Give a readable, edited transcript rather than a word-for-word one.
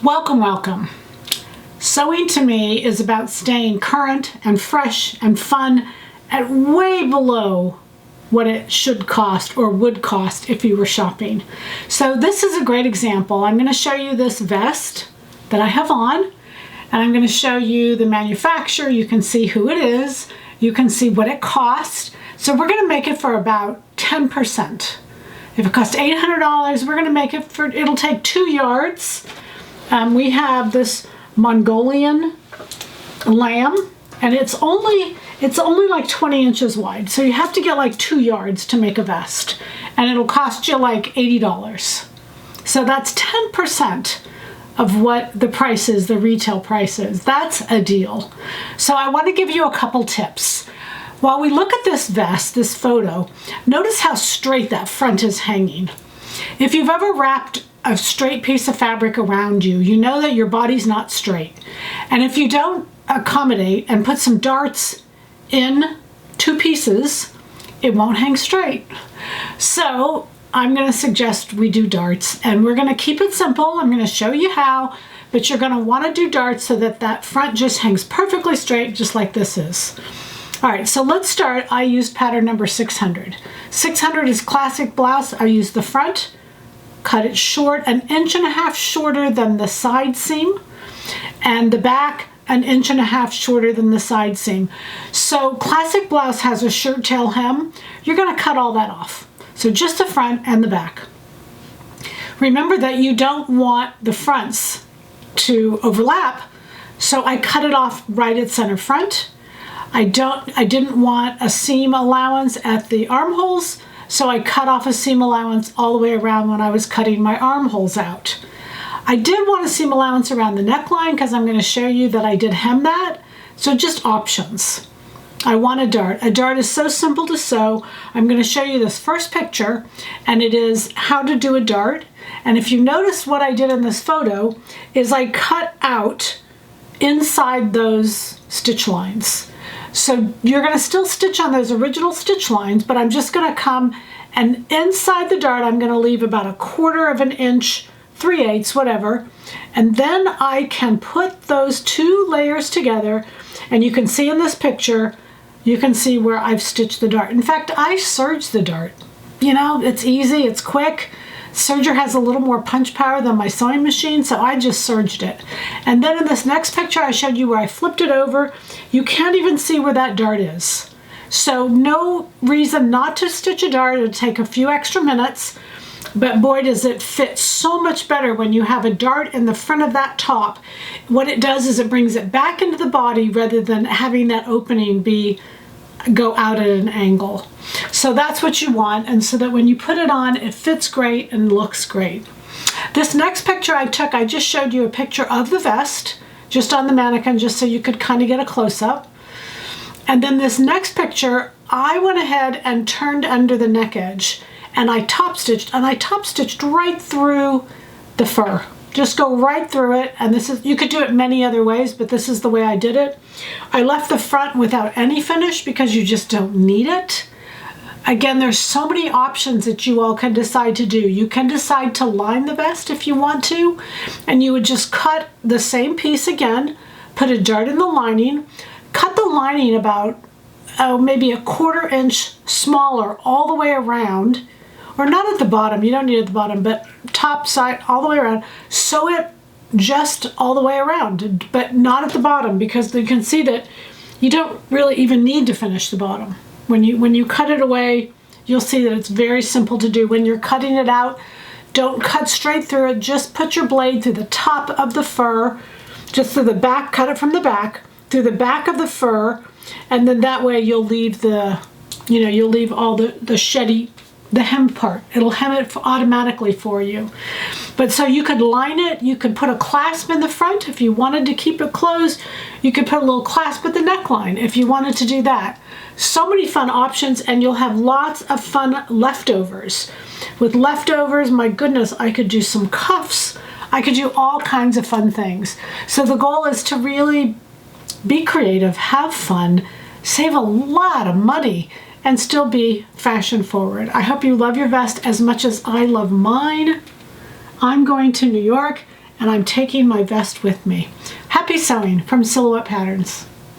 Welcome, welcome. Sewing to me is about staying current and fresh and fun at way below what it should cost or would cost if you were shopping. So this is a great example. I'm going to show you this vest that I have on, and I'm going to show you the manufacturer. You can see who it is. You can see what it cost. So we're going to make it for about 10%. If it costs $800, we're going to make it for, it'll take 2 yards. We have this Mongolian lamb, and it's only like 20 inches wide. So you have to get like 2 yards to make a vest, and it'll cost you like $80. So that's 10% of what the price is, the retail price is. That's a deal. So I want to give you a couple tips. While we look at this vest, this photo, notice how straight that front is hanging. If you've ever wrapped a straight piece of fabric around you, you know that your body's not straight. And if you don't accommodate and put some darts in 2 pieces, it won't hang straight. So I'm going to suggest we do darts, and we're going to keep it simple. I'm going to show you how, but you're going to want to do darts so that that front just hangs perfectly straight, just like this is. All right, so let's start. I used pattern number 600. 600 is classic blouse. I used the front, cut it short, 1.5 inches shorter than the side seam, and the back 1.5 inches shorter than the side seam. So classic blouse has a shirt tail hem. You're going to cut all that off. So just the front and the back. Remember that you don't want the fronts to overlap, so I cut it off right at center front. I didn't want a seam allowance at the armholes, so I cut off a seam allowance all the way around when I was cutting my armholes out. I did want a seam allowance around the neckline because I'm going to show you that I did hem that, so just options. I want a dart. A dart is so simple to sew. I'm going to show you this first picture, and it is how to do a dart. And if you notice what I did in this photo is I cut out inside those stitch lines. So you're going to still stitch on those original stitch lines, but I'm just going to come and inside the dart I'm going to leave about 1/4 inch, 3/8, whatever, and then I can put those 2 layers together, and you can see in this picture, you can see where I've stitched the dart. In fact, I serged the dart. You know, it's easy, it's quick. Serger has a little more punch power than my sewing machine, so I just serged it. And then in this next picture I showed you where I flipped it over. You can't even see where that dart is. So no reason not to stitch a dart. It'll take a few extra minutes, but boy does it fit so much better when you have a dart in the front of that top. What it does is it brings it back into the body rather than having that opening go out at an angle. So that's what you want, and so that when you put it on, it fits great and looks great. This next picture I took, I just showed you a picture of the vest, just on the mannequin, just so you could kind of get a close-up. And then this next picture, I went ahead and turned under the neck edge, and I top stitched, right through the fur. Just go right through it, and this is, you could do it many other ways, but this is the way I did it. I left the front without any finish because you just don't need it. Again, there's so many options that you all can decide to do. You can decide to line the vest if you want to, and you would just cut the same piece again, put a dart in the lining, cut the lining about maybe 1/4 inch smaller all the way around, or not at the bottom, you don't need it at the bottom, but top side all the way around. Sew it just all the way around, but not at the bottom, because you can see that you don't really even need to finish the bottom. When you cut it away, you'll see that it's very simple to do. When you're cutting it out, don't cut straight through it, just put your blade through the top of the fur, just through the back, cut it from the back, through the back of the fur, and then that way you'll leave you'll leave all the sheddy, the hem part. It'll hem it automatically for you. But so you could line it, you could put a clasp in the front if you wanted to keep it closed. You could put a little clasp at the neckline if you wanted to do that. So many fun options, and you'll have lots of fun leftovers. With leftovers, my goodness, I could do some cuffs. I could do all kinds of fun things. So the goal is to really be creative, have fun, save a lot of money, and still be fashion forward. I hope you love your vest as much as I love mine. I'm going to New York and I'm taking my vest with me. Happy sewing from Silhouette Patterns.